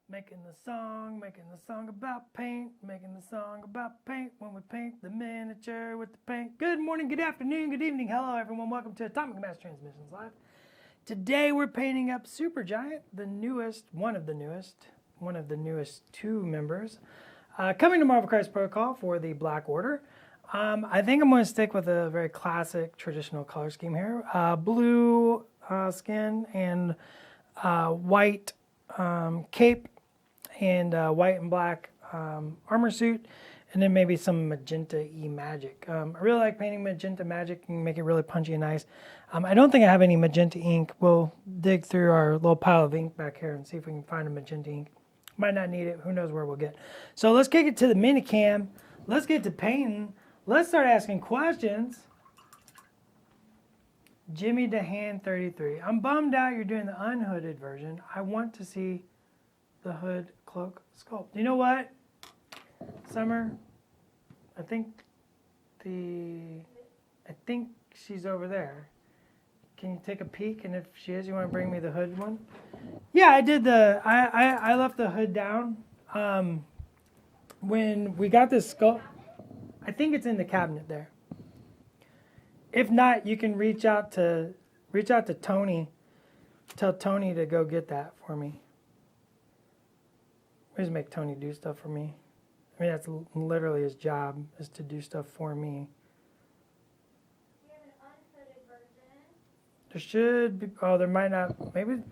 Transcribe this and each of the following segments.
Making the song about paint, making the song about paint when we paint the miniature with the paint. Good morning, good afternoon, good evening. Hello, everyone. Welcome to Atomic Mass Transmissions Live. Today we're painting up Supergiant, one of the newest two members, coming to Marvel Crisis Protocol for the Black Order. I think I'm going to stick with a very classic traditional color scheme here. Blue skin and white cape and white and black armor suit, and then maybe some magenta-y magic. I really like painting magenta magic and make it really punchy and nice. I don't think I have any magenta ink. We'll dig through our little pile of ink back here and see if we can find a magenta ink. Might not need it. Who knows where we'll get. So let's kick it to the minicam. Let's get to painting. Let's start asking questions. Jimmy DeHan 33. I'm bummed out you're doing the unhooded version. I want to see the hood cloak sculpt. You know what, Summer? I think she's over there. Can you take a peek? And if she is, you want to bring me the hood one? Yeah, I did I left the hood down. When we got this sculpt, I think it's in the cabinet there. If not, you can reach out to Tony. Tell Tony to go get that for me. We just make Tony do stuff for me. I mean, that's literally his job, is to do stuff for me. You have an unhooded version. There should be, oh, there might not, maybe,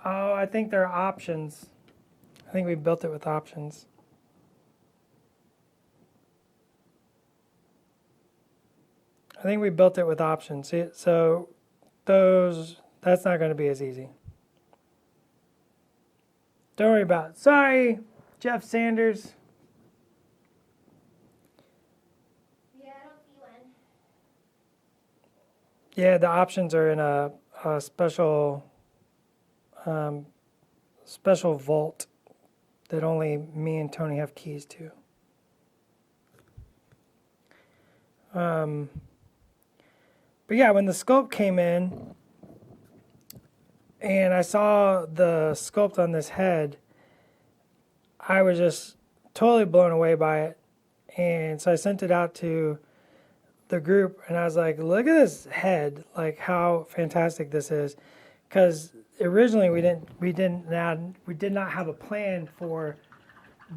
oh, I think there are options. I think we built it with options. I think we built it with options. See, so that's not going to be as easy. Don't worry about it. Sorry, Jeff Sanders. Yeah, I don't see one. Yeah, the options are in a special vault that only me and Tony have keys to. But yeah, when the sculpt came in and I saw the sculpt on this head, I was just totally blown away by it. And so I sent it out to the group and I was like, look at this head, like how fantastic this is. Because originally we did not have a plan for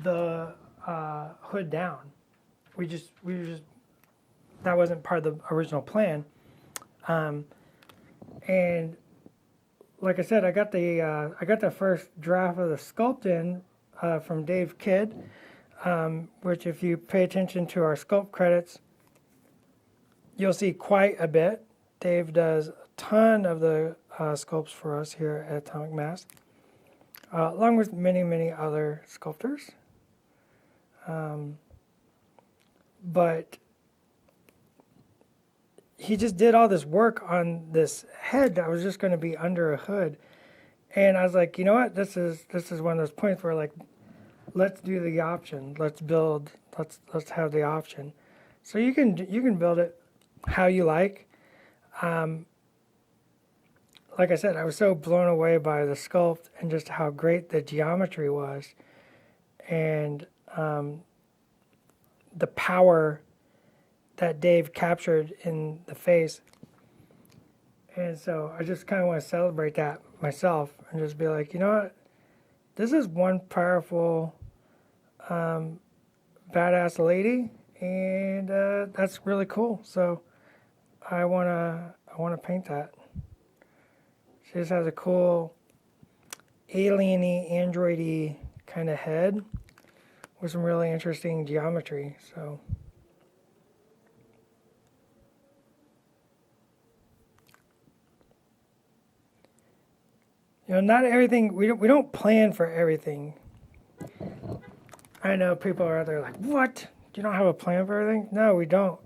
the hood down. That wasn't part of the original plan. And like I said, I got the first draft of the sculpt in from Dave Kidd, which if you pay attention to our sculpt credits, you'll see quite a bit. Dave does a ton of the sculpts for us here at Atomic Mass, along with many, many other sculptors. But he just did all this work on this head that was just going to be under a hood. And I was like, you know what? This is one of those points where, like, let's do the option. Let's have the option. So you can build it how you like. Like I said, I was so blown away by the sculpt and just how great the geometry was, and the power that Dave captured in the face. And so I just kind of want to celebrate that myself and just be like, you know what? This is one powerful, badass lady, and that's really cool. So I wanna paint that. She just has a cool alien-y, android-y kind of head with some really interesting geometry. So. You know, not everything, we don't plan for everything. I know people are out there like, what? You don't have a plan for everything? No, we don't.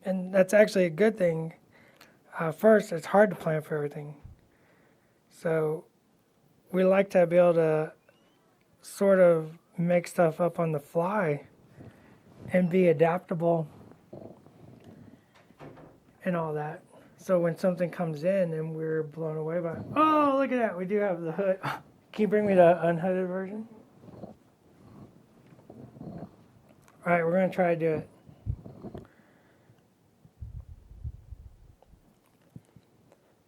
And that's actually a good thing. First, it's hard to plan for everything. So we like to be able to sort of make stuff up on the fly and be adaptable and all that. So when something comes in and we're blown away by it, oh, look at that, we do have the hood. Can you bring me the unhooded version? All right, we're going to try to do it.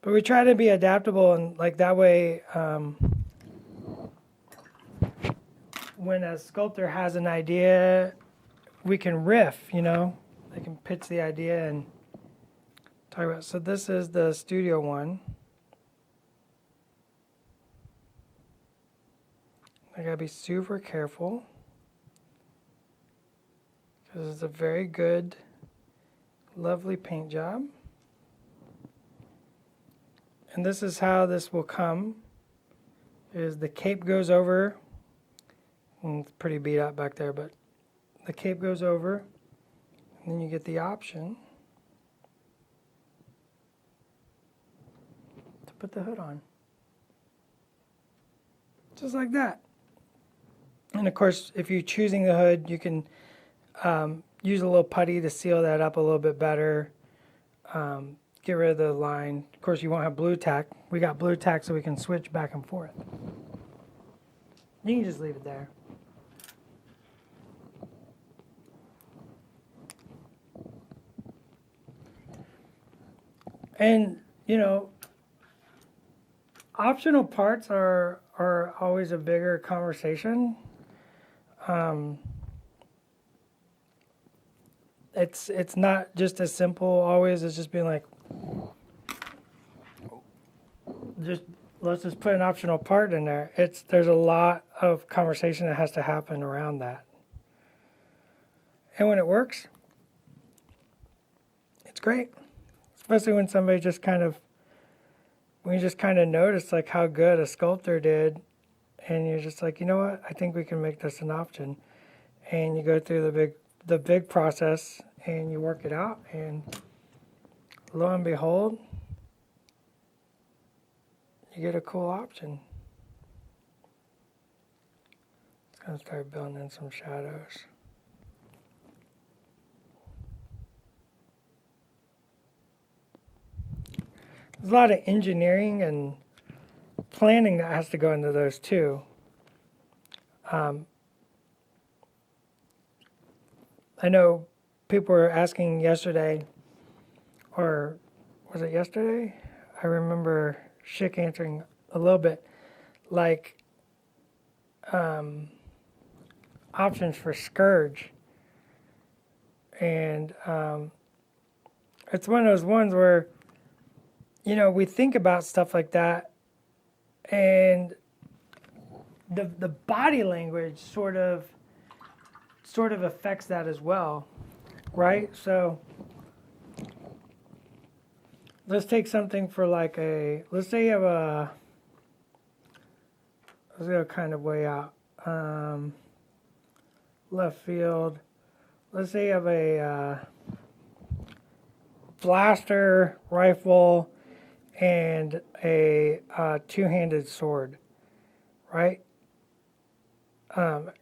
But we try to be adaptable, and like that way, when a sculptor has an idea, we can riff, you know? They can pitch the idea and talk about. So this is the studio one. I gotta be super careful because it's a very good, lovely paint job. And this is how this will come, is the cape goes over, and it's pretty beat up back there, but the cape goes over, and then you get the option to put the hood on. Just like that. And of course, if you're choosing the hood, you can use a little putty to seal that up a little bit better. Get rid of the line. Of course, you won't have blue tack. We got blue tack so we can switch back and forth. You can just leave it there. And, you know, optional parts are always a bigger conversation. It's not just as simple always as just being like, let's just put an optional part in there. There's a lot of conversation that has to happen around that. And when it works, it's great. Especially when somebody when you just kind of notice like how good a sculptor did, and you're just like, you know what, I think we can make this an option. And you go through the big process and you work it out, and lo and behold, you get a cool option. It's going to start building in some shadows. There's a lot of engineering and planning that has to go into those too. I know people were asking yesterday, or was it yesterday? I remember Schick answering a little bit, like options for Scourge. And it's one of those ones where, you know, we think about stuff like that, and the body language sort of affects that as well, right? So let's take something for like let's say you have let's go kind of way out, left field. Let's say you have a blaster rifle and a two-handed sword, right?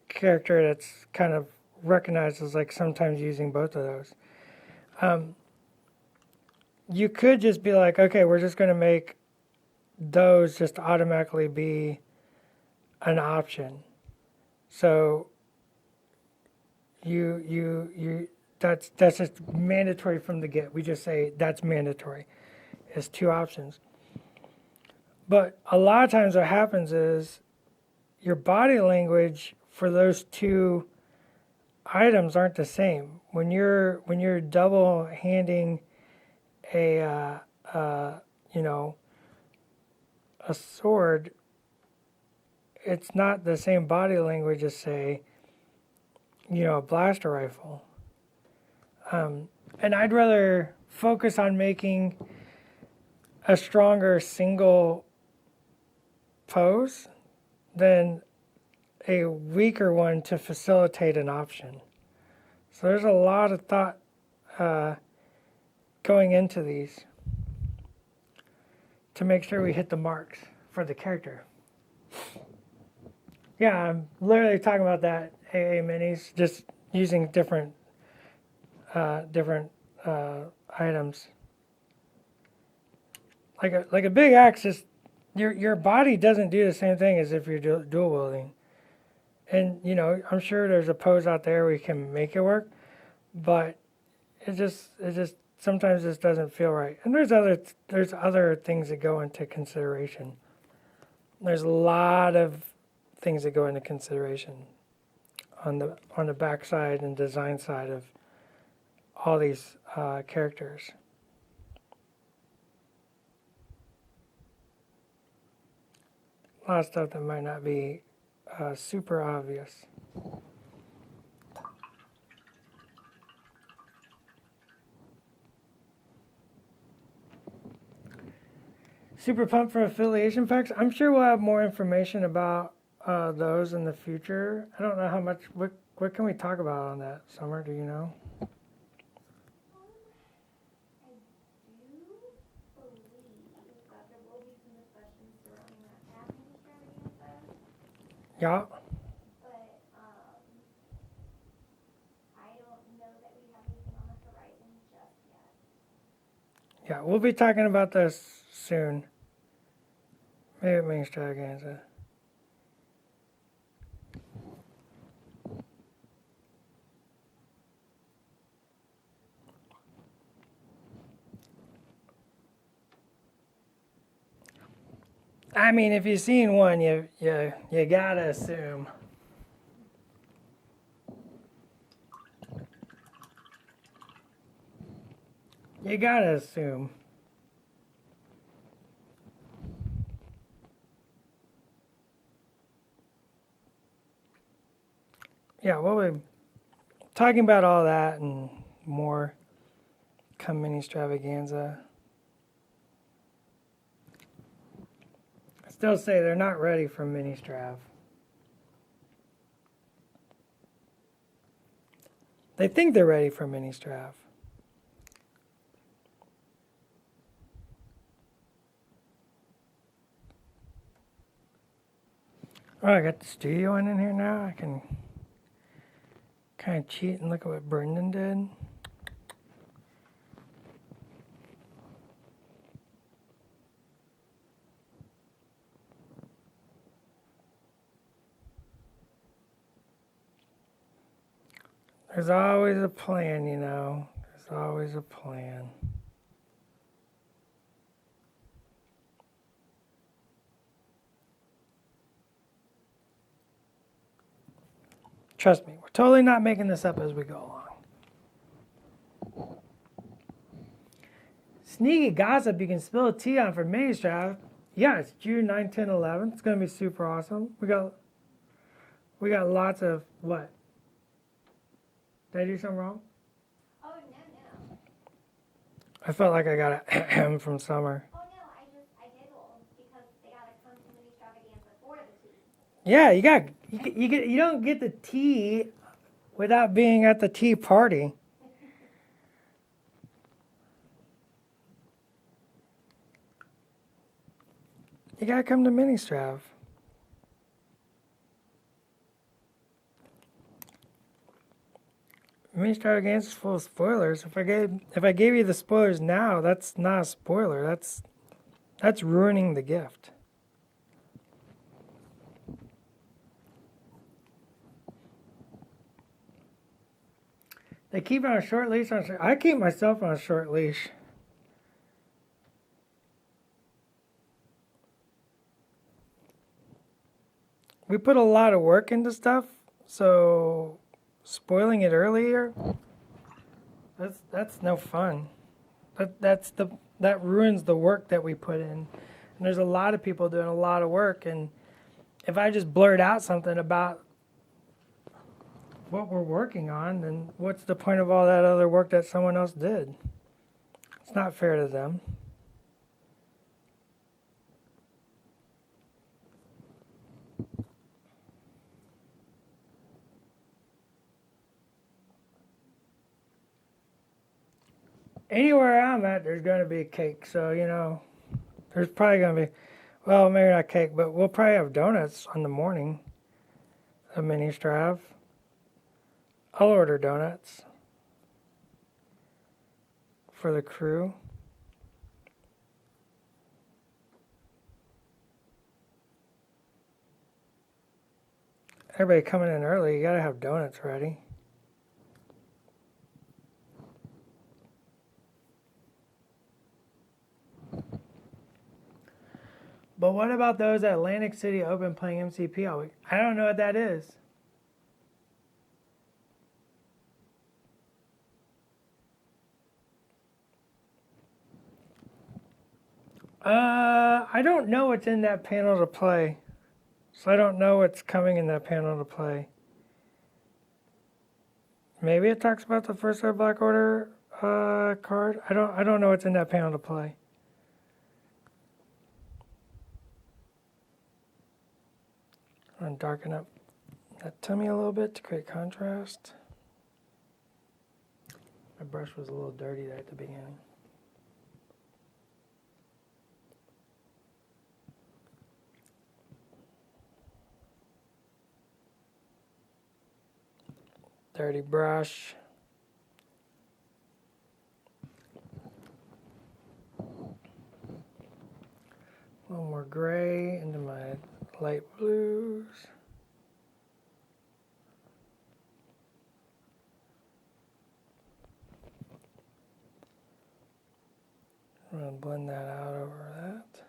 Character that's kind of recognized as like sometimes using both of those. You could just be like, okay, we're just going to make those just automatically be an option. So that's just mandatory from the get. We just say that's mandatory. It's two options. But a lot of times what happens is your body language for those two items aren't the same. When you're double handing a sword, it's not the same body language as, say, a blaster rifle. And I'd rather focus on making a stronger single pose than a weaker one to facilitate an option. So there's a lot of thought going into these to make sure we hit the marks for the character. Yeah, I'm literally talking about that AA minis, just using different items. Like a big axe, just Your body doesn't do the same thing as if you're dual wielding. And I'm sure there's a pose out there where you can make it work, but it just sometimes just doesn't feel right. And there's other things that go into consideration. There's a lot of things that go into consideration on the backside and design side of all these characters. A lot of stuff that might not be super obvious. Super pumped for affiliation packs. I'm sure we'll have more information about those in the future. I don't know how much. What can we talk about on that, Summer? Do you know? I do believe that there will be some discussions surrounding that passing extravaganza, Yeah. but I don't know that we have anything on the horizon just yet. Yeah, we'll be talking about this soon. Maybe it means extravaganza. I mean, if you've seen one, you gotta assume. You gotta assume. Yeah, we'll be talking about all that and more come mini extravaganza. I still say they're not ready for mini strav. They think they're ready for mini strav. Oh, I got the studio one in here now. I can kind of cheat and look at what Brendan did. There's always a plan, There's always a plan. Trust me, we're totally not making this up as we go along. Sneaky gossip you can spill a tea on for mini strav. Yeah, it's June 9, 10, 11. It's going to be super awesome. We got lots of what? Did I do something wrong? Oh, no. I felt like I got a ahem from Summer. Oh, no, I giggled because they gotta come to mini extravaganza for the tea. Yeah, you don't get the tea without being at the tea party. You gotta come to mini strav. Mini extravaganza is full of spoilers. If I gave you the spoilers now, that's not a spoiler. That's ruining the gift. They keep it on a short leash. I keep myself on a short leash. We put a lot of work into stuff, so spoiling it earlier, that's no fun. That ruins the work that we put in. And there's a lot of people doing a lot of work, and if I just blurt out something about what we're working on, then what's the point of all that other work that someone else did? It's not fair to them. Anywhere I'm at, there's going to be cake. So, there's probably going to be, well, maybe not cake, but we'll probably have donuts on the morning. A mini strav. I'll order donuts for the crew. everybody coming in early, you gotta have donuts ready. But what about those at Atlantic City Open playing MCP all week? I don't know what that is. I don't know what's in that panel to play. So I don't know what's coming in that panel to play. Maybe it talks about the First Red Black Order card. I don't know what's in that panel to play. I'm gonna darken up that tummy a little bit to create contrast. My brush was a little dirty there at the beginning. Dirty brush. A little more gray into my light blues. I'm going to blend that out over that.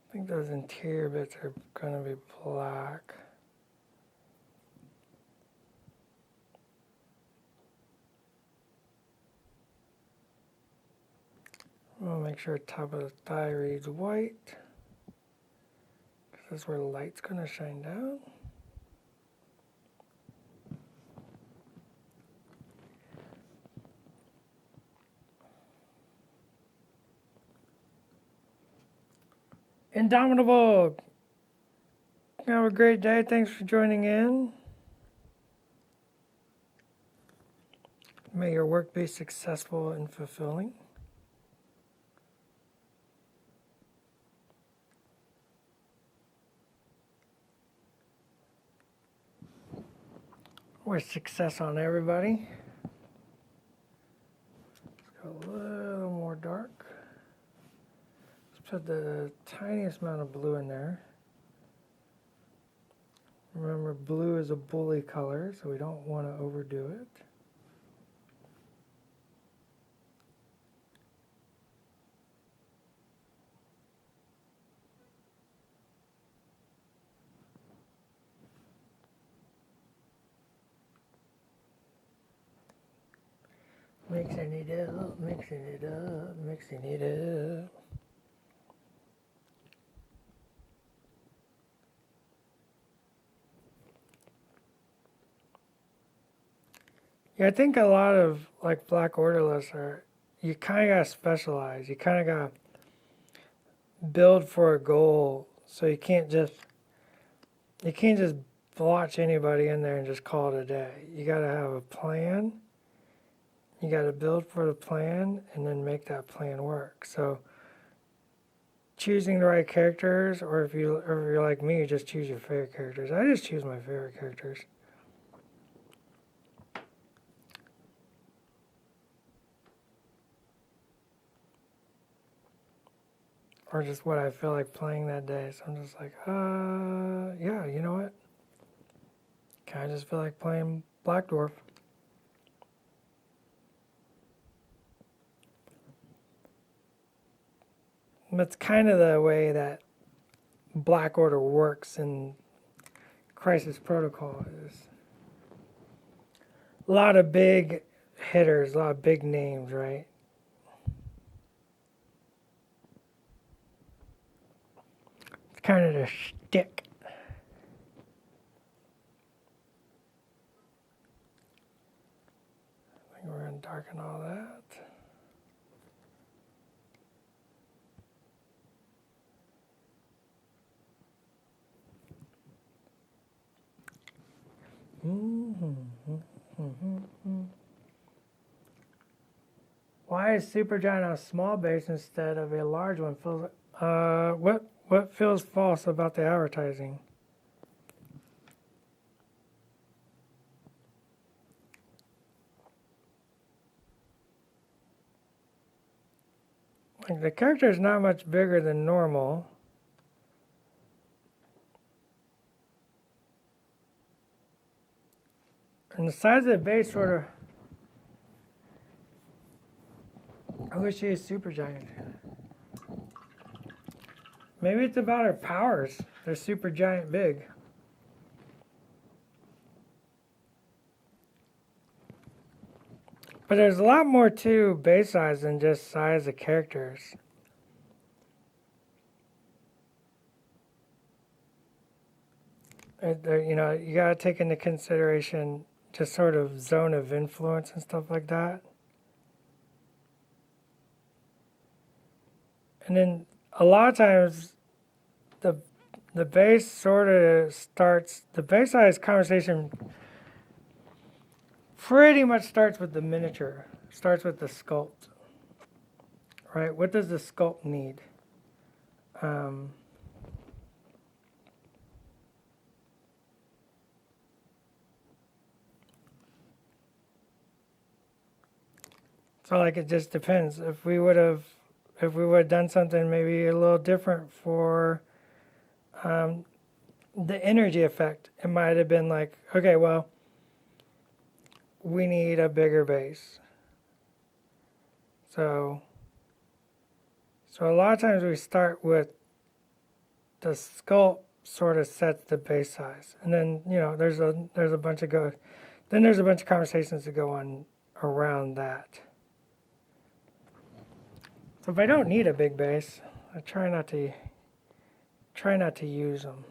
I think those interior bits are going to be black. I'm going to make sure top of the thigh reads white, because that's where the light's going to shine down. Indomitable! Have a great day. Thanks for joining in. May your work be successful and fulfilling. With success on everybody. Let's go a little more dark. Let's put the tiniest amount of blue in there. Remember, blue is a bully color, so we don't want to overdo it. Mixing it up, mixing it up, mixing it up. Yeah, I think a lot of like Black Order lists are, you kind of got to specialize. You kind of got to build for a goal. So you can't just watch anybody in there and just call it a day. You got to have a plan. You got to build for the plan and then make that plan work. So choosing the right characters, or if you're like me, just choose your favorite characters. I just choose my favorite characters. Or just what I feel like playing that day. So I'm just like, yeah, you know what? I just feel like playing Black Dwarf. That's kind of the way that Black Order works in Crisis Protocol. Is a lot of big hitters, a lot of big names, right? It's kind of the shtick. I think we're going to darken all that. Why is Supergiant on a small base instead of a large one? What feels false about the advertising? like the character is not much bigger than normal. And the size of the base sort of, I wish she was Supergiant. Maybe it's about her powers. They're Supergiant big. But there's a lot more to base size than just size of characters. You know, you gotta take into consideration just sort of zone of influence and stuff like that. And then a lot of times the base sort of starts, the base size conversation pretty much starts with the miniature, starts with the sculpt, right? What does the sculpt need? So like it just depends. If we would have done something maybe a little different for the energy effect, it might have been like, okay, well, we need a bigger base. So a lot of times we start with the sculpt sort of sets the base size, and then you know there's a bunch of conversations to go on around that. So if I don't need a big base, I try not to use them.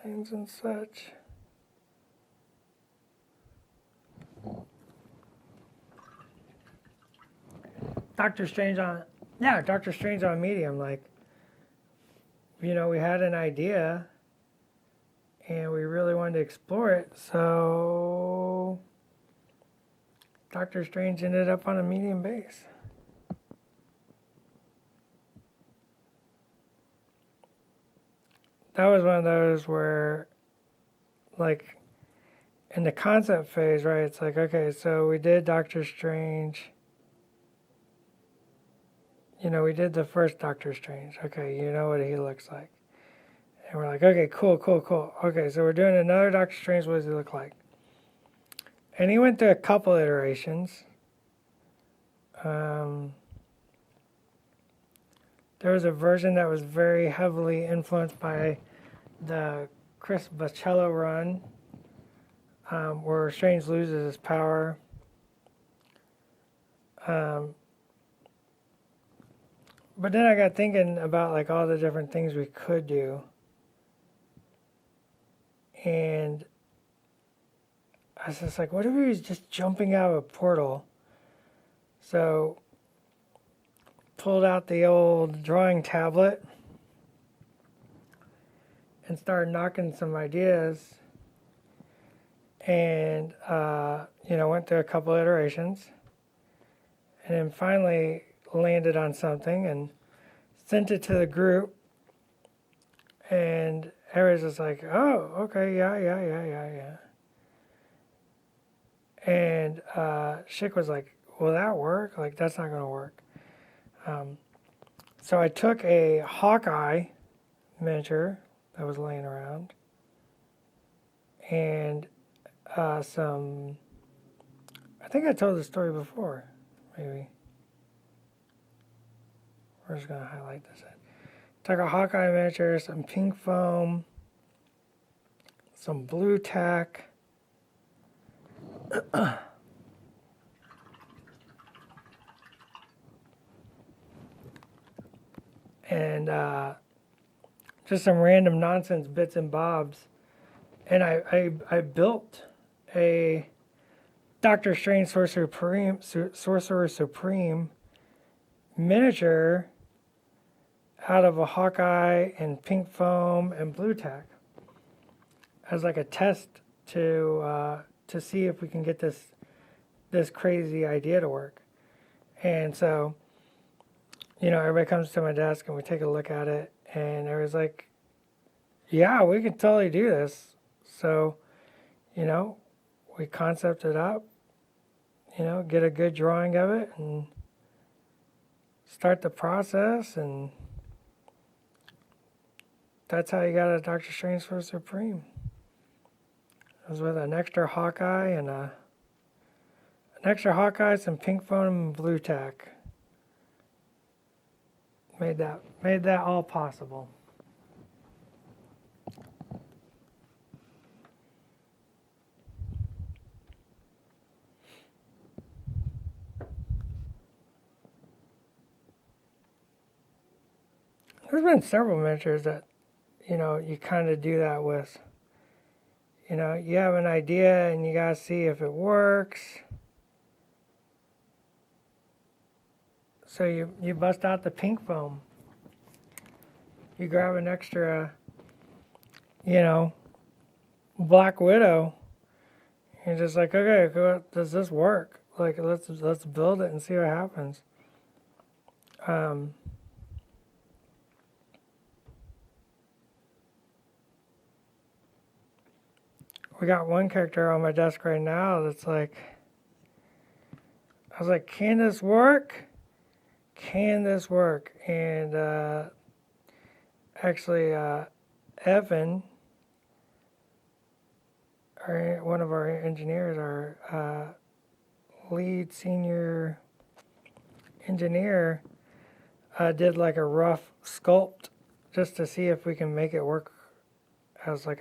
Lines and such. Doctor Strange on Medium, like, you know, we had an idea and we really wanted to explore it, so Doctor Strange ended up on a medium base. That was one of those where, like, in the concept phase, right, it's like, okay, so we did Doctor Strange. You know, we did the first Doctor Strange. Okay, you know what he looks like. And we're like, okay, cool. Okay, so we're doing another Doctor Strange. What does he look like? And he went through a couple iterations. There was a version that was very heavily influenced by the Chris Bachalo run, where Strange loses his power. But then I got thinking about like all the different things we could do. And I was just like, what if he was just jumping out of a portal? So pulled out the old drawing tablet and started knocking some ideas, and you know, went through a couple iterations, and then finally landed on something and sent it to the group, and everybody's just like, oh, okay, yeah. And Schick was like, will that work? Like, that's not gonna work. So I took a Hawkeye miniature that was laying around, and I think I told the story before, maybe. We're just gonna highlight this. Took a Hawkeye miniature, some pink foam, some blue tack, and just some random nonsense bits and bobs. And I built a Doctor Strange Sorcerer Supreme miniature out of a Hawkeye and pink foam and blue tack as like a test to see if we can get this crazy idea to work. And so, everybody comes to my desk and we take a look at it, and everybody's like, yeah, we can totally do this. So, we concept it up, get a good drawing of it and start the process, and that's how you got a Doctor Strange for Supreme. It was with an extra Hawkeye and some pink foam and blue tack. Made that all possible. There's been several miniatures that, you kind of do that with. You have an idea and you gotta see if it works. So you bust out the pink foam. You grab an extra, Black Widow. You're just like, okay, does this work? Like, let's build it and see what happens. We got one character on my desk right now that's like, I was like, can this work? Can this work? And actually, Evan, one of our engineers, our lead senior engineer, did like a rough sculpt just to see if we can make it work as like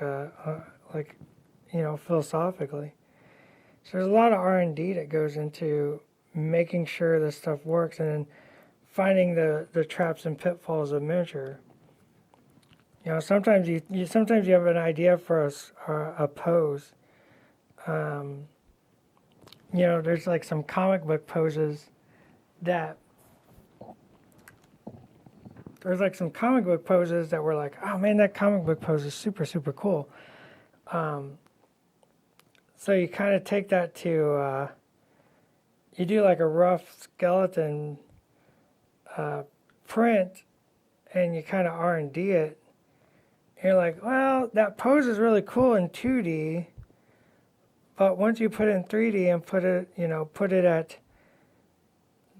philosophically. So there's a lot of R&D that goes into making sure this stuff works, and then finding the traps and pitfalls of miniature. Sometimes you have an idea for a pose. There's like some comic book poses that were like, oh man, that comic book pose is super, super cool. So you kind of take that to, you do like a rough skeleton print, and you kind of R&D it. And you're like, well, that pose is really cool in 2D, but once you put it in 3D and put it at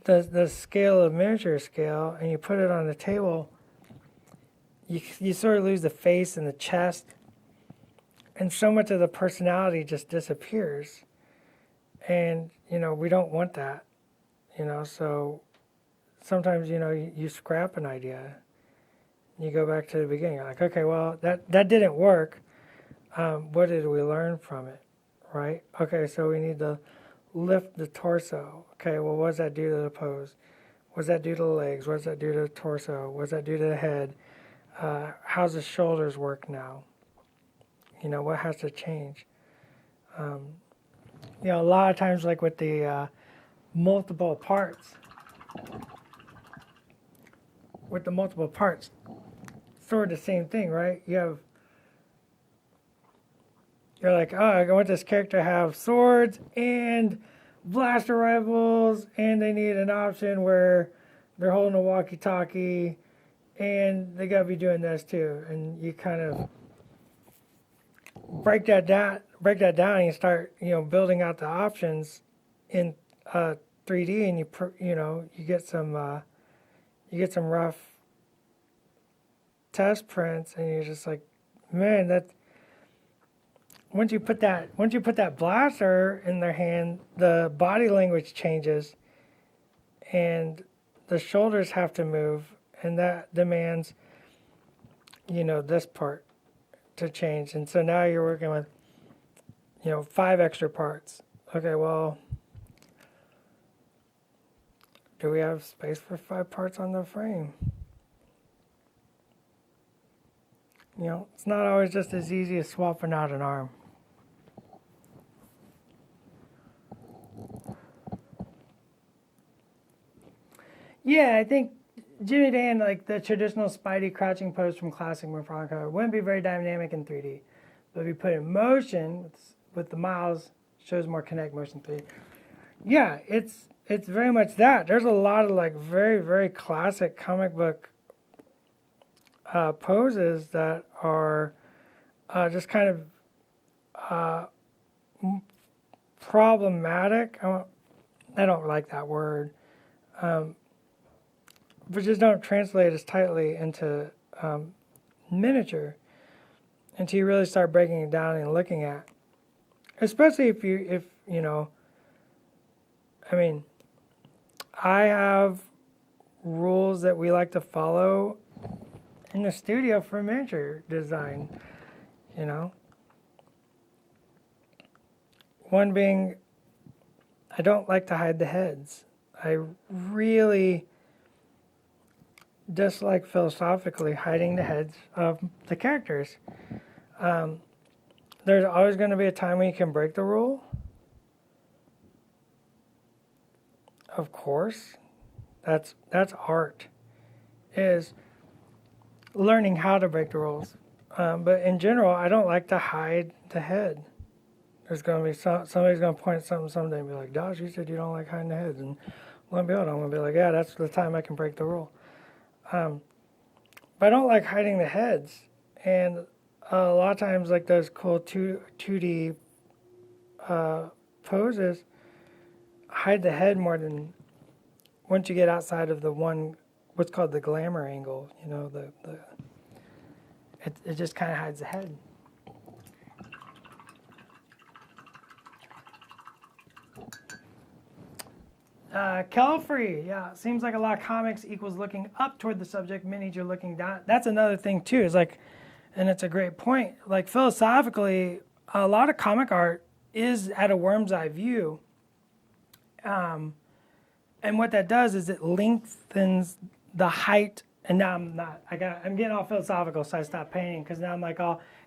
the scale of miniature scale, and you put it on the table, you sort of lose the face and the chest, and so much of the personality just disappears. And we don't want that. So sometimes you scrap an idea. You go back to the beginning. You're like, okay, well that didn't work. What did we learn from it, right? Okay, so we need to lift the torso. Okay, well, what does that do to the pose? What does that do to the legs? What does that do to the torso? What does that do to the head? How's the shoulders work now? What has to change? A lot of times, like with the multiple parts, sort of the same thing, right? You're like, oh, I want this character to have swords and blaster rifles, and they need an option where they're holding a walkie-talkie, and they gotta be doing this too. And you kind of break that down, and you start, building out the options in 3D, and you get some rough test prints, and you're just like, man, that. Once you put that blaster in their hand, the body language changes, and the shoulders have to move, and that demands, this part to change. And so now you're working with, 5 extra parts. Okay, well, do we have space for 5 parts on the frame? It's not always just as easy as swapping out an arm. Yeah, I think Jimmy Dan, like the traditional Spidey crouching pose from classic Morphology, wouldn't be very dynamic in 3D. But if you put it in motion with the miles, shows more connect motion 3D. Yeah, it's very much that. There's a lot of like very, very classic comic book poses that are just kind of problematic. I don't like that word, but just don't translate as tightly into miniature until you really start breaking it down and looking at. Especially if you know, I mean, I have rules that we like to follow in the studio for miniature design, you know. One being, I don't like to hide the heads. I really dislike philosophically hiding the heads of the characters. There's always going to be a time when you can break the rule. Of course, that's art, is learning how to break the rules. But in general, I don't like to hide the head. There's going to be somebody's going to point at something someday and be like, "Josh, you said you don't like hiding the heads," and lo and behold, I'm going to be like, "Yeah, that's the time I can break the rule." But I don't like hiding the heads, and a lot of times, like those cool 2D poses, hide the head more than once you get outside of the one, what's called the glamour angle. You know, it just kind of hides the head. Kelfrey, yeah, seems like a lot of comics equals looking up toward the subject. Minis you're looking down. That's another thing too. Is like, and it's a great point. Like philosophically, a lot of comic art is at a worm's eye view. And what that does is it lengthens the height. And now I'm getting all philosophical, so I stopped painting because now I'm like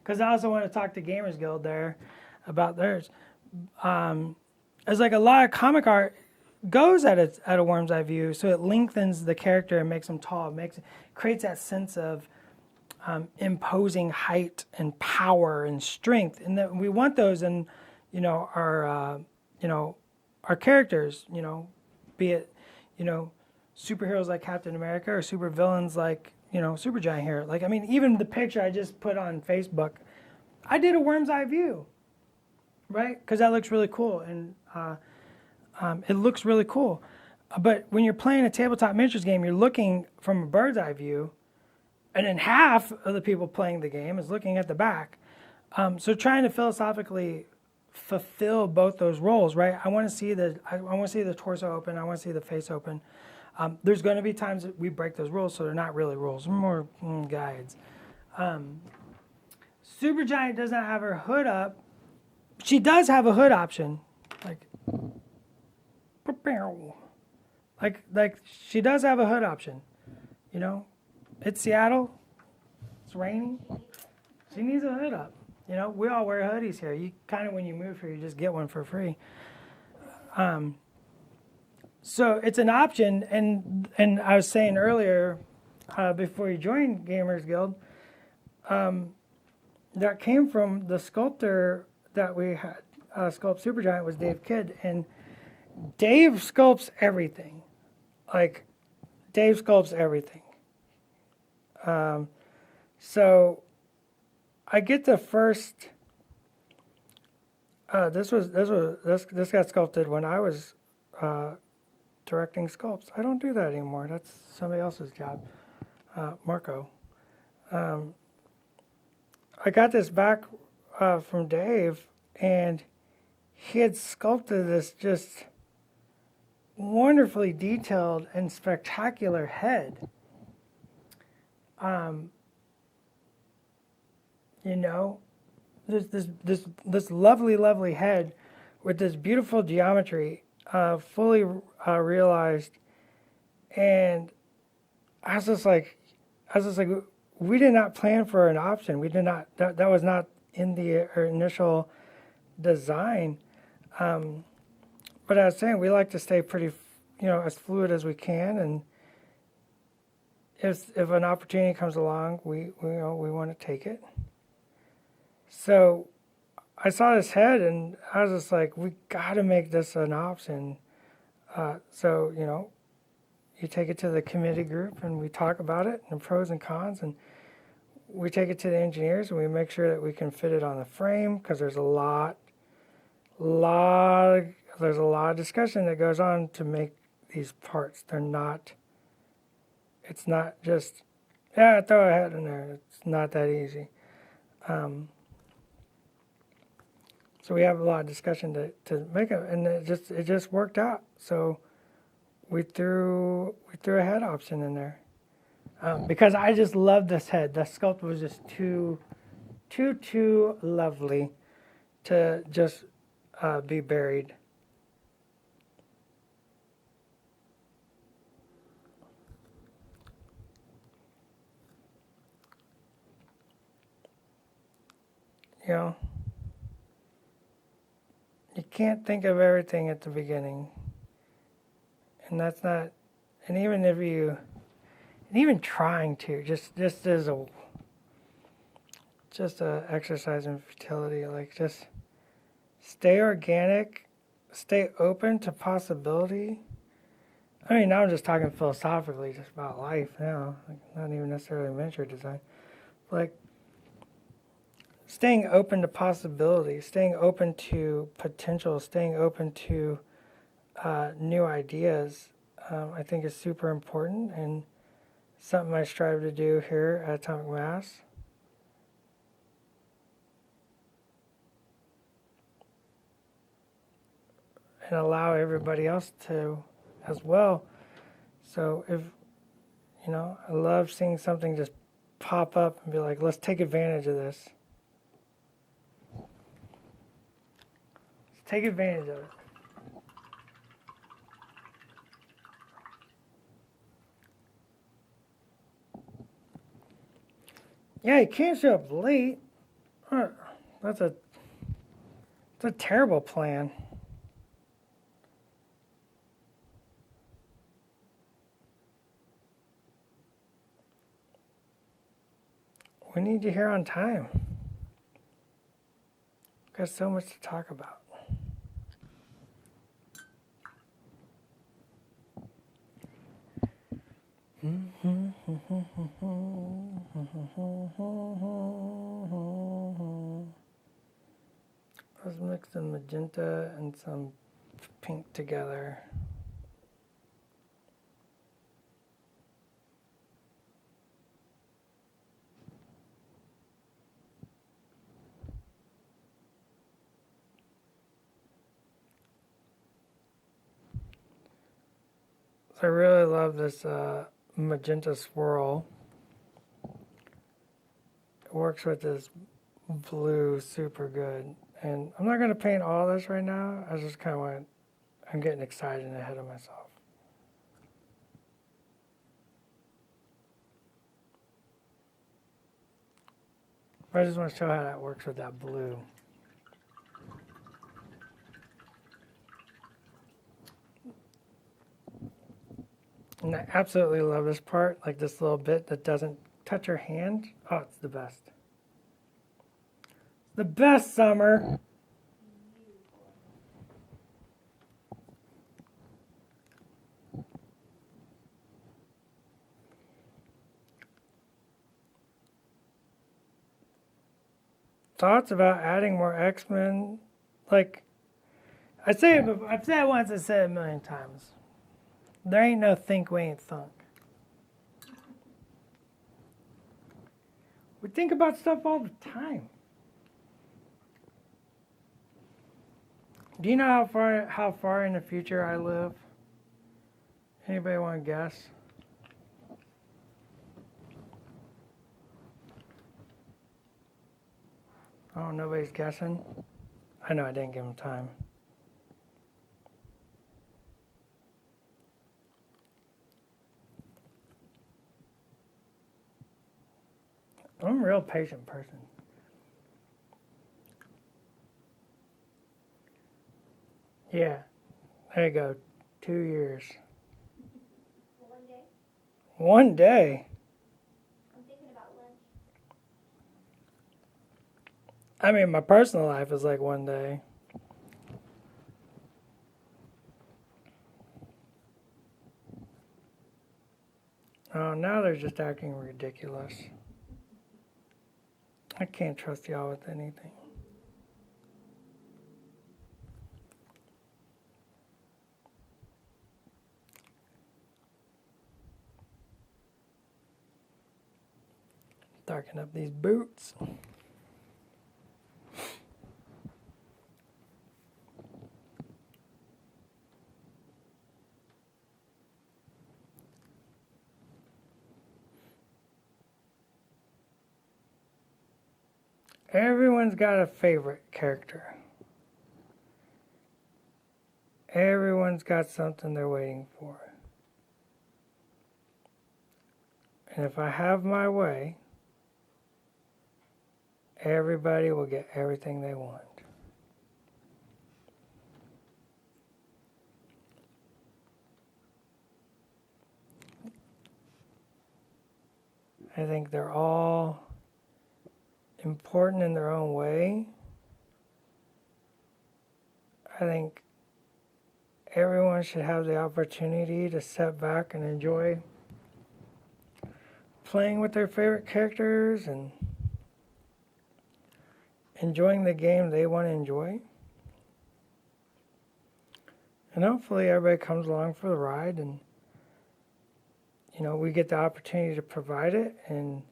because I also want to talk to Gamers Guild there about theirs. It's like a lot of comic art goes at a worm's eye view, so it lengthens the character and makes them tall. Creates that sense of imposing height and power and strength, and that we want those in, our characters. Be it, superheroes like Captain America or super villains like Supergiant here. Like even the picture I just put on Facebook, I did a worm's eye view, right? Because that looks really cool and. It looks really cool. But when you're playing a tabletop miniatures game, you're looking from a bird's eye view, and then half of the people playing the game is looking at the back. So trying to philosophically fulfill both those roles, right? I want to see the torso open. I want to see the face open. There's going to be times that we break those rules, so they're not really rules. They're more guides. Supergiant does not have her hood up. She does have a hood option. Like she does have a hood option, It's Seattle, it's raining. She needs a hood up. We all wear hoodies here. You kind of, when you move here, you just get one for free. So it's an option, and I was saying earlier, before you joined Gamers Guild, that came from the sculptor that we had sculpt Supergiant was Dave Kidd, and Dave sculpts everything. Dave sculpts everything. So I get the first. This got sculpted when I was directing sculpts. I don't do that anymore. That's somebody else's job, Marco. I got this back from Dave, and he had sculpted this just wonderfully detailed and spectacular head. This lovely head with this beautiful geometry, fully realized, and I was just like, we did not plan for an option. We did not. That was not in the initial design. But I was saying we like to stay pretty, as fluid as we can, if an opportunity comes along, we want to take it. So I saw this head, and I was just like, we got to make this an option. So you take it to the committee group, and we talk about it and pros and cons, and we take it to the engineers, and we make sure that we can fit it on the frame, because there's a lot of discussion that goes on to make these parts. It's not just, yeah, throw a head in there. It's not that easy. So we have a lot of discussion to make it, and it just worked out. So we threw a head option in there, because I just loved this head. The sculpt was just too lovely to just be buried. You can't think of everything at the beginning, and that's not. And even trying to, just as a exercise in futility. Like, just stay organic, stay open to possibility. I mean, now I'm just talking philosophically, just about life now, like not even necessarily miniature design. Like, staying open to possibility, staying open to potential, staying open to new ideas, I think is super important, and something I strive to do here at Atomic Mass. And allow everybody else to as well. So if, I love seeing something just pop up and be like, let's take advantage of this. Let's take advantage of it. Yeah, you can't show up late. That's a terrible plan. We need you here on time. We've got so much to talk about. Let's mix the magenta and some pink together. I really love this magenta swirl. It works with this blue super good. And I'm not going to paint all this right now. I just kind of I'm getting excited and ahead of myself. But I just want to show how that works with that blue. And I absolutely love this part, like this little bit that doesn't touch your hand. Oh, it's the best. The best, Summer. Thoughts about adding more X-Men? Like, I've said it once, I said it a million times. There ain't no think we ain't thunk. We think about stuff all the time. Do you know how far in the future I live? Anybody want to guess? Oh, nobody's guessing? I know I didn't give them time. I'm a real patient person. Yeah, there you go. 2 years. One day? One day. I'm thinking about lunch. I mean, my personal life is like one day. Oh, now they're just acting ridiculous. I can't trust y'all with anything. Darken up these boots. Everyone's got a favorite character. Everyone's got something they're waiting for. And if I have my way, everybody will get everything they want. I think they're all important in their own way. I think everyone should have the opportunity to sit back and enjoy playing with their favorite characters and enjoying the game they want to enjoy. And hopefully everybody comes along for the ride, and we get the opportunity to provide it, and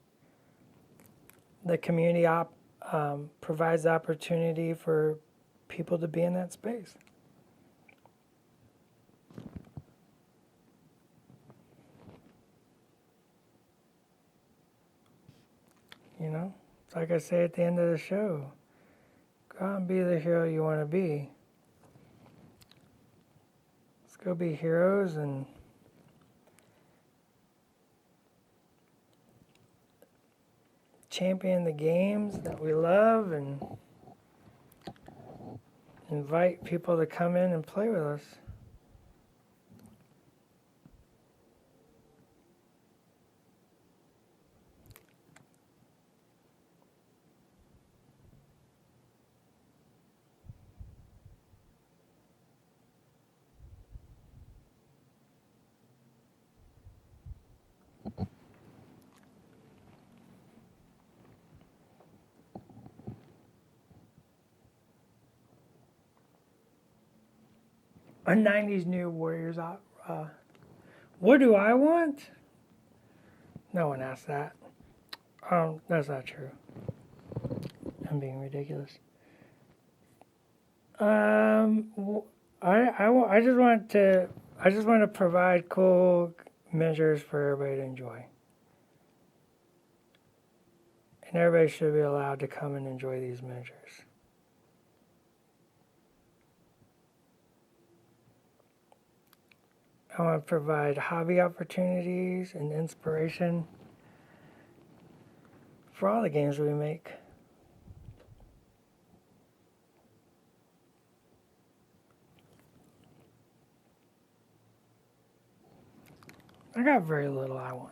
the community provides the opportunity for people to be in that space. It's like I say at the end of the show, go out and be the hero you want to be. Let's go be heroes and champion the games that we love and invite people to come in and play with us. A 90s New Warriors. What do I want? No one asked that. That's not true. I'm being ridiculous. I just want to provide cool measures for everybody to enjoy. And everybody should be allowed to come and enjoy these measures. I want to provide hobby opportunities and inspiration for all the games we make. I got very little I want.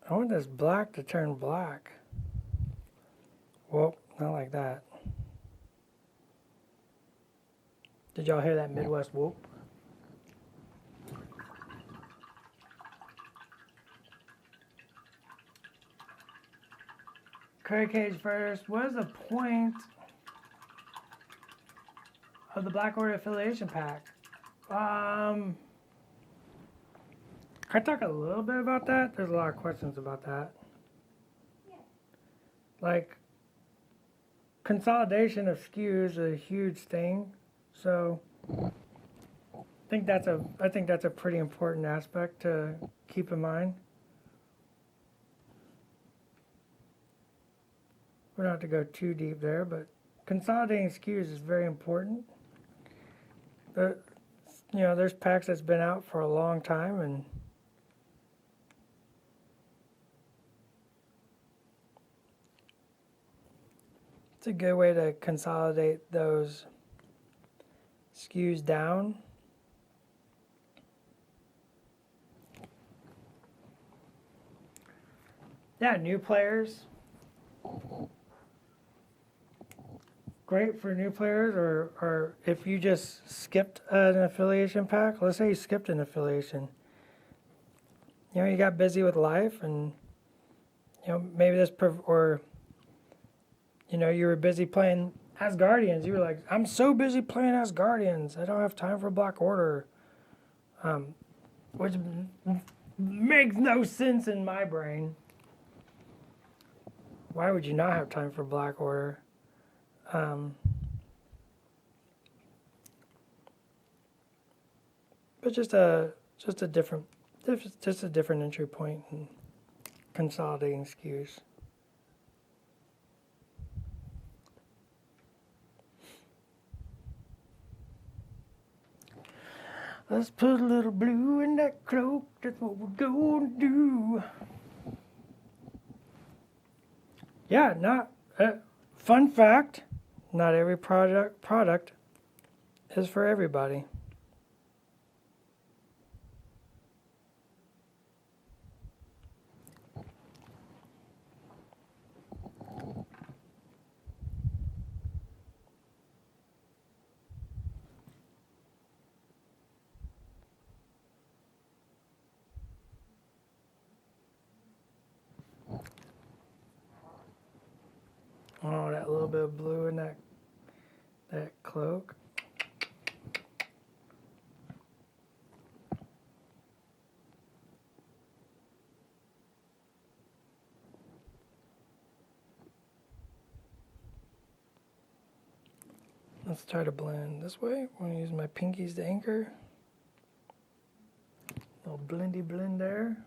I want this black to turn black. Well, not like that. Did y'all hear that Midwest whoop? Curry Cage first. What is the point of the Black Order Affiliation Pack? Can I talk a little bit about that? There's a lot of questions about that. Yeah. Like, consolidation of SKUs is a huge thing. So I think that's a pretty important aspect to keep in mind. We don't have to go too deep there, but consolidating SKUs is very important. There's packs that's been out for a long time, and It's a good way to consolidate those SKUs down. Yeah, new players. Great for new players, or if you just skipped an affiliation pack. Let's say you skipped an affiliation. You know, you got busy with life, and you know maybe or you know you were busy playing Asgardians. You were like, I'm so busy playing Asgardians, I don't have time for Black Order, which makes no sense in my brain. Why would you not have time for Black Order? But just a different entry point in consolidating SKUs. Let's put a little blue in that cloak. That's what we're gonna do. Yeah, fun fact, not every product is for everybody. Oh, that little bit of blue in that cloak. Let's try to blend this way. I'm going to use my pinkies to anchor. Little blendy blend there.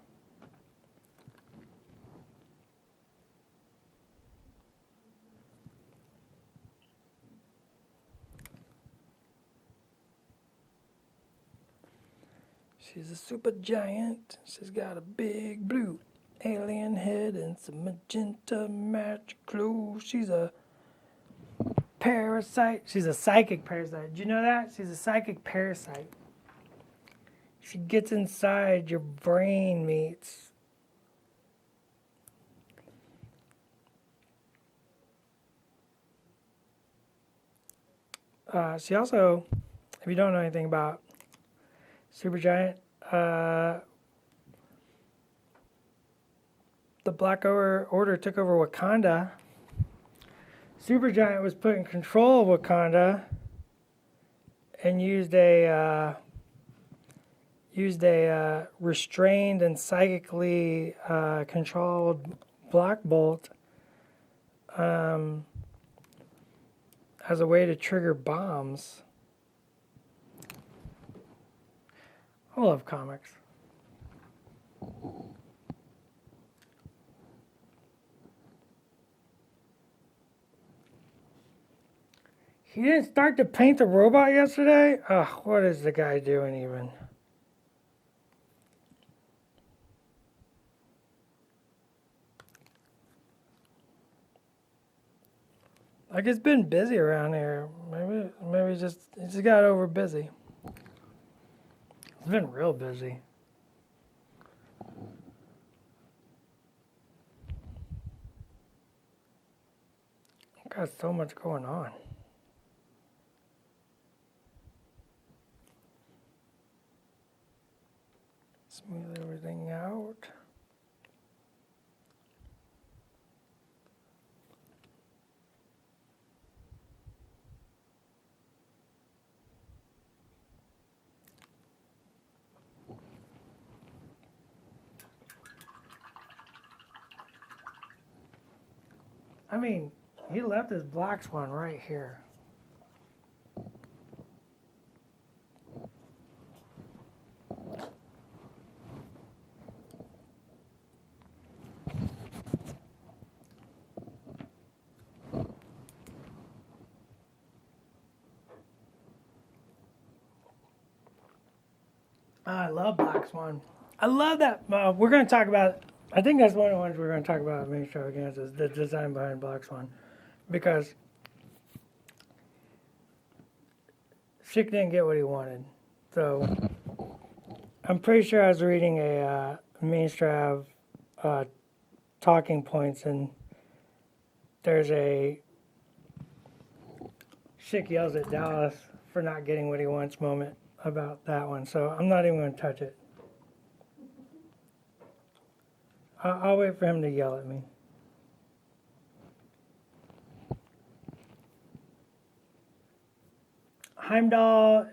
She's a Supergiant. She's got a big blue alien head and some magenta magic clothes. She's a parasite. She's a psychic parasite. Did you know that? She's a psychic parasite. She gets inside your brain, mates. She also, if you don't know anything about Supergiant, the Black Order took over Wakanda. Supergiant was put in control of Wakanda and used a restrained and psychically controlled Black Bolt as a way to trigger bombs. I love comics. He didn't start to paint the robot yesterday? Ugh, what is the guy doing even? Like, it's been busy around here. Maybe he just got over busy. It's been real busy. Got so much going on. Smooth everything out. I mean, he left his black swan right here. I love Black Swan. I love that. We're going to talk about, I think that's one of the ones we're going to talk about in main extravaganza, is the design behind Black Swan. Because Schick didn't get what he wanted. So I'm pretty sure I was reading a mainstream talking points, and there's a Schick yells at Dallas for not getting what he wants moment about that one. So I'm not even going to touch it. I'll wait for him to yell at me. Heimdall's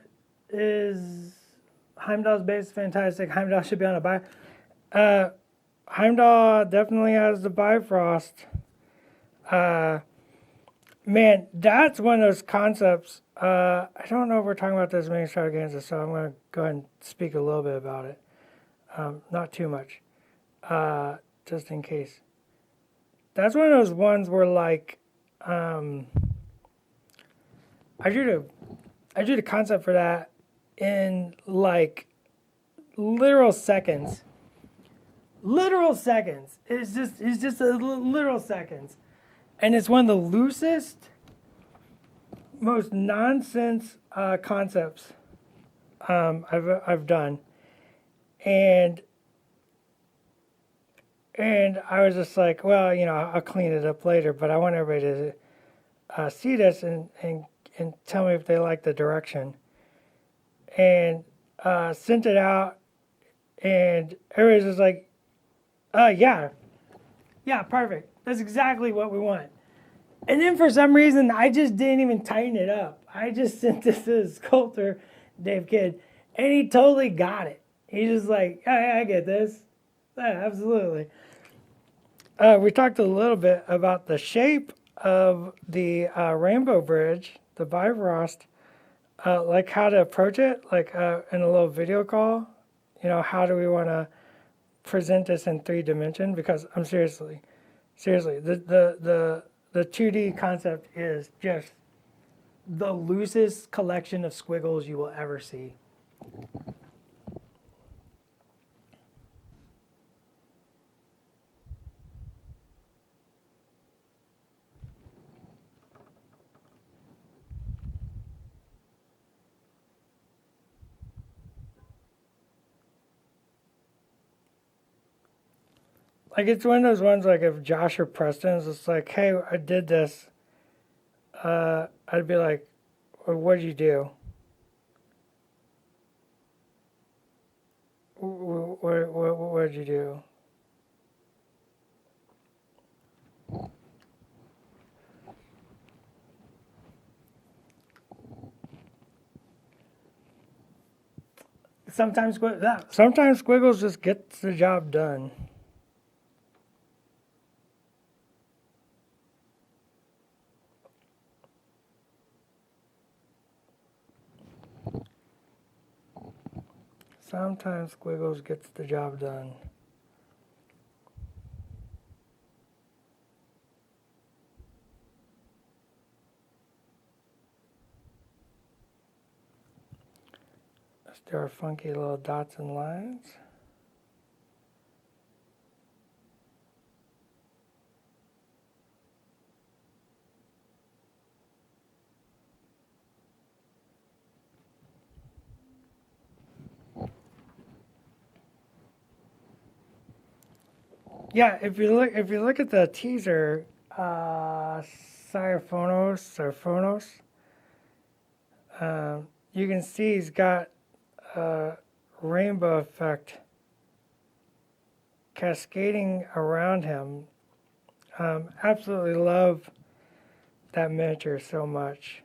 base is fantastic. Heimdall should be on a buy. Heimdall definitely has the Bifrost. Man, that's one of those concepts. I don't know if we're talking about this many extravaganza, so I'm going to go ahead and speak a little bit about it. Not too much, just in case. That's one of those ones where, like, I drew the concept for that in, like, literal seconds. Literal seconds. It's just a literal seconds. And it's one of the loosest, most nonsense concepts I've done, and I was just like, well, I'll clean it up later, but I want everybody to see this and tell me if they like the direction, and sent it out, and everybody's just like, yeah, perfect. That's exactly what we want. And then for some reason, I just didn't even tighten it up. I just sent this to the sculptor, Dave Kidd, and he totally got it. He's just like, yeah, I get this. Yeah, absolutely. We talked a little bit about the shape of the Rainbow Bridge, the Bifrost, like how to approach it, like in a little video call. How do we want to present this in 3 dimensions? Because I'm seriously, the 2D concept is just the loosest collection of squiggles you will ever see. Like, it's one of those ones, like, if Josh or Preston's just like, hey, I did this, I'd be like, well, what'd you do? What'd you do? Sometimes squiggles just gets the job done. Sometimes squiggles gets the job done. Let's do our funky little dots and lines. Yeah, if you look at the teaser, Phonos, you can see he's got a rainbow effect cascading around him. Absolutely love that miniature so much.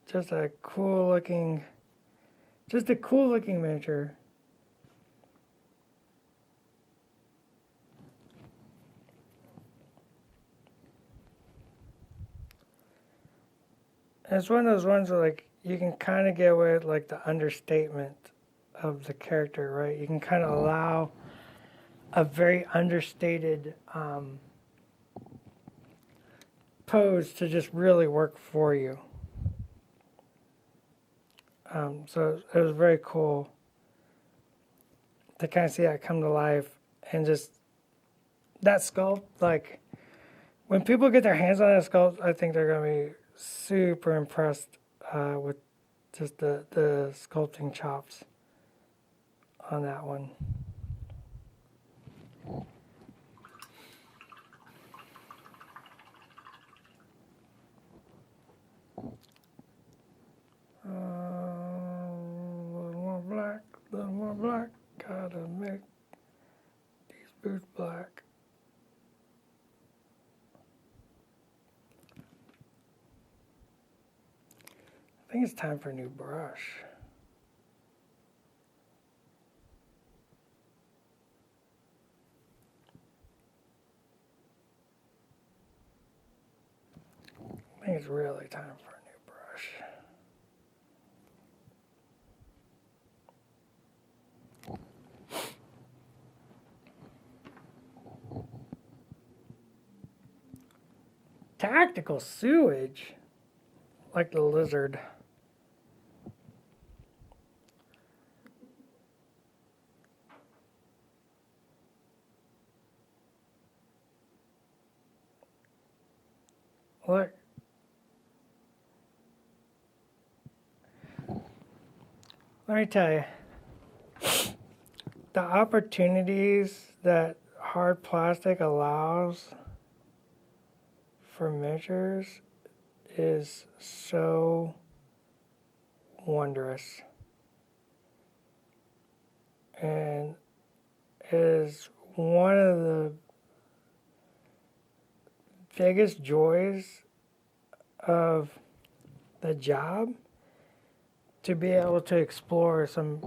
Just a cool looking miniature. And it's one of those ones where, like, you can kind of get away with, like, the understatement of the character, right? You can kind of allow a very understated pose to just really work for you. So it was very cool to kind of see that come to life, and just that sculpt, like, when people get their hands on that sculpt, I think they're going to be super impressed with just the sculpting chops on that one. A little more black, gotta make these boots black. I think it's time for a new brush. I think it's really time for a new brush. Tactical sewage, like the lizard. Look. Let me tell you, the opportunities that hard plastic allows for miniatures is so wondrous, and is one of the biggest joys of the job, to be able to explore some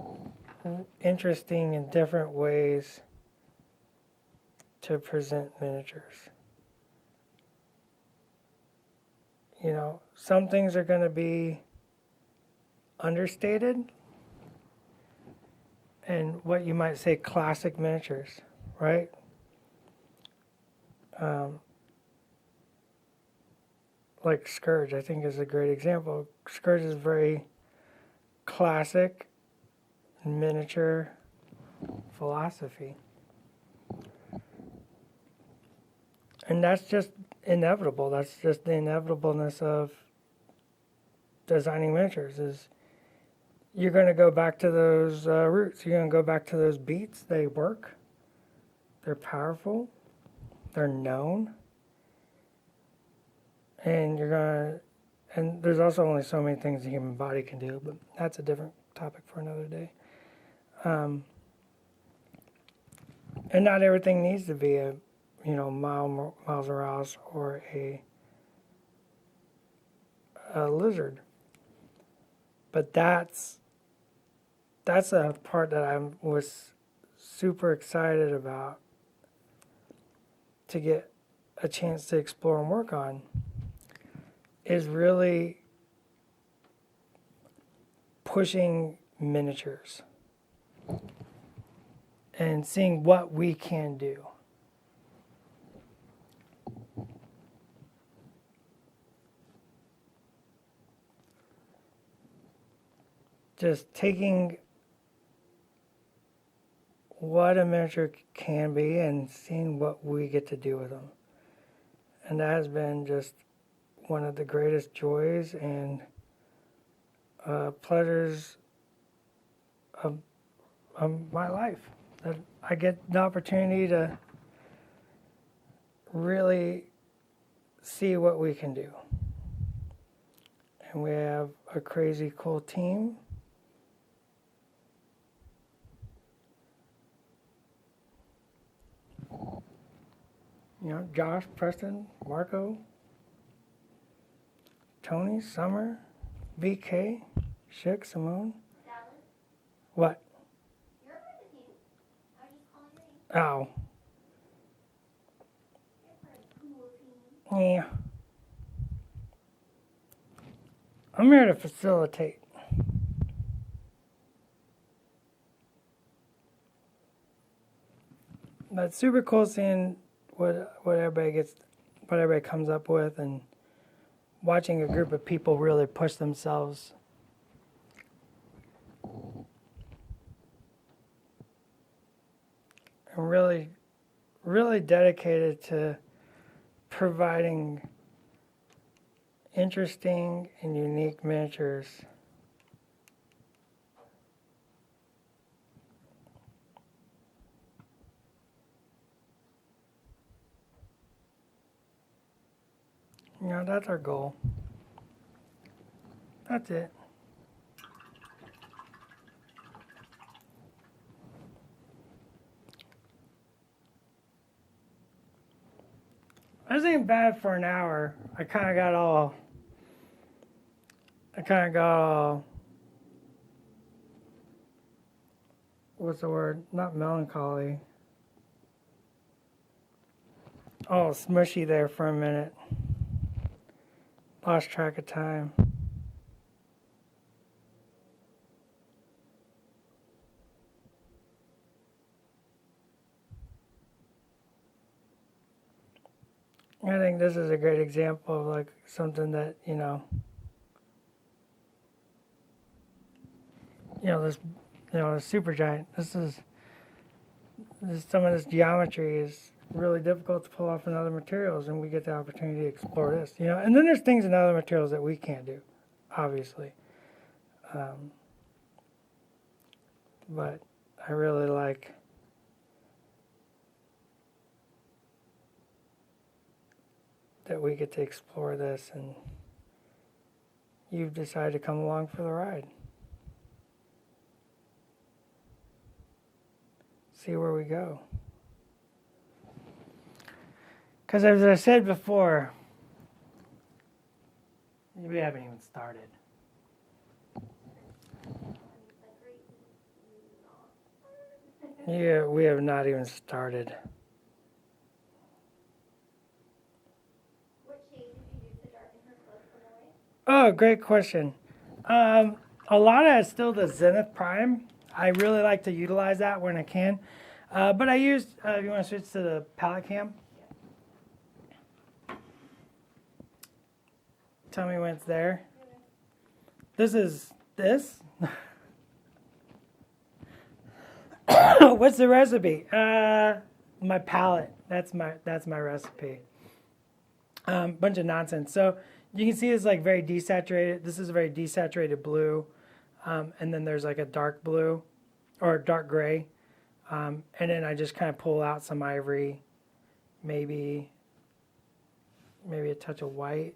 interesting and different ways to present miniatures. You know, some things are going to be understated and what you might say classic miniatures, right? Like Scourge, I think, is a great example. Scourge is very classic miniature philosophy. And that's just inevitable. That's just the inevitableness of designing miniatures, is you're going to go back to those roots. You're going to go back to those beats. They work. They're powerful. They're known. And you're going to, and there's also only so many things the human body can do, but that's a different topic for another day. And not everything needs to be a, Miles Morales or a lizard. But that's a part that I was super excited about to get a chance to explore and work on, is really pushing miniatures and seeing what we can do. Just taking what a miniature can be and seeing what we get to do with them. And that has been just one of the greatest joys and pleasures of my life. That I get the opportunity to really see what we can do. And we have a crazy cool team. Josh, Preston, Marco, Tony, Summer, BK, Schick, Simone. Dallas, What? you're a part of the team. I was just calling your name. Oh. You're part of the cool team. Yeah. I'm here to facilitate. But it's super cool seeing what everybody comes up with, and watching a group of people really push themselves. And really dedicated to providing interesting and unique miniatures. You know, that's our goal. That's it. This ain't bad for an hour. I kind of got all, what's the word? Not melancholy. Oh, smushy there for a minute. Lost track of time. I think this is a great example of like something that, this, Supergiant. Some of this geometry is really difficult to pull off in other materials, and we get the opportunity to explore this, And then there's things in other materials that we can't do, obviously. But I really like that we get to explore this, and you've decided to come along for the ride. See where we go. Because as I said before, we haven't even started. Yeah, we have not even started. What shade did you use to darken her clothes from the white? Oh, great question. A lot of it's still the Zenith Prime. I really like to utilize that when I can. But I used, if you want to switch to the palette cam. Tell me when it's there. This is this. What's the recipe? My palette. That's my recipe. Bunch of nonsense. So you can see it's like very desaturated. This is a very desaturated blue, and then there's like a dark blue or dark gray, and then I just kind of pull out some ivory, maybe a touch of white.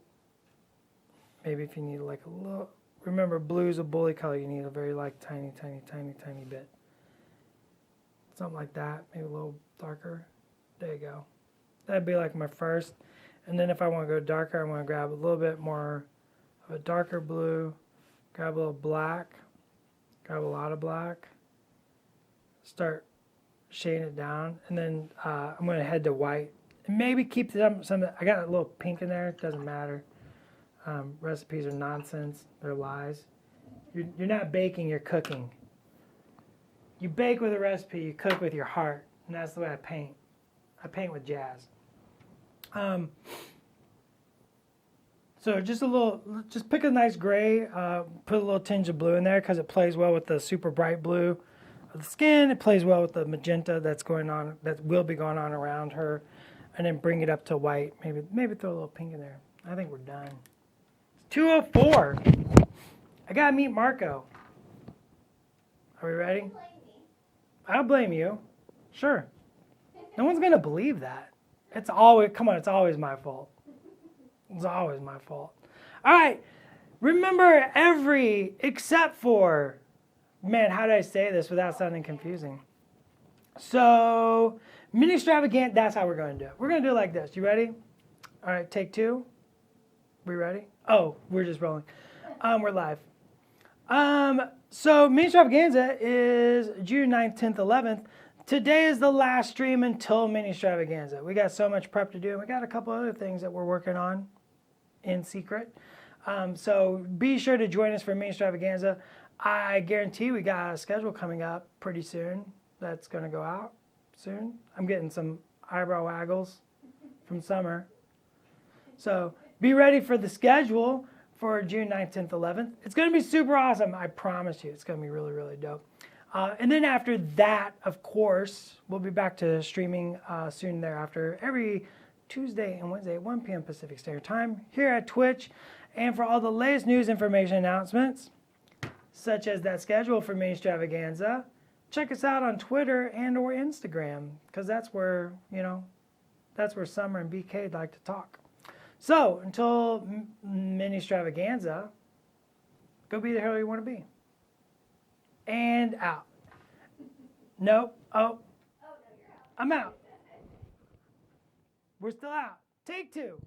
Maybe if you need like a little. Remember, blue is a bully color. You need a very like tiny bit. Something like that, maybe a little darker. There you go. That'd be like my first. And then if I want to go darker, I want to grab a little bit more of a darker blue, grab a little black, grab a lot of black, start shading it down, and then I'm going to head to white. And maybe keep some, I got a little pink in there, it doesn't matter. Recipes are nonsense, they're lies. You're not baking, you're cooking. You bake with a recipe, you cook with your heart, and that's the way I paint. I paint with jazz. So just pick a nice gray, put a little tinge of blue in there because it plays well with the super bright blue of the skin. It plays well with the magenta that will be going on around her, and then bring it up to white. Maybe throw a little pink in there. I think we're done. It's 2:04. I gotta meet Marco. Are we ready? Blame me. I'll blame you. Sure. No one's gonna believe that. It's always my fault. It's always my fault. All right. Remember except for, man, how did I say this without sounding confusing? So, mini extravagant, that's how we're going to do it. We're going to do it like this. You ready? All right, take two. We ready? Oh, we're just rolling. We're live. So, mini extravaganza is June 9th, 10th, 11th. Today is the last stream until mini extravaganza. We got so much prep to do. We got a couple other things that we're working on in secret. So be sure to join us for mini extravaganza. I guarantee we got a schedule coming up pretty soon that's going to go out soon. I'm getting some eyebrow waggles from summer. So be ready for the schedule for June 9th, 10th, 11th. It's going to be super awesome. I promise you. It's going to be really, really dope. And then after that, of course, we'll be back to streaming soon thereafter. Every Tuesday and Wednesday at 1 p.m. Pacific Standard Time here at Twitch. And for all the latest news, information, announcements, such as that schedule for Mini Extravaganza, check us out on Twitter and or Instagram, because that's where, that's where Summer and BK like to talk. So until Mini Extravaganza, go be the hero you want to be. And out. Nope. Oh, Oh, no, you're out. I'm out. We're still out. Take 2.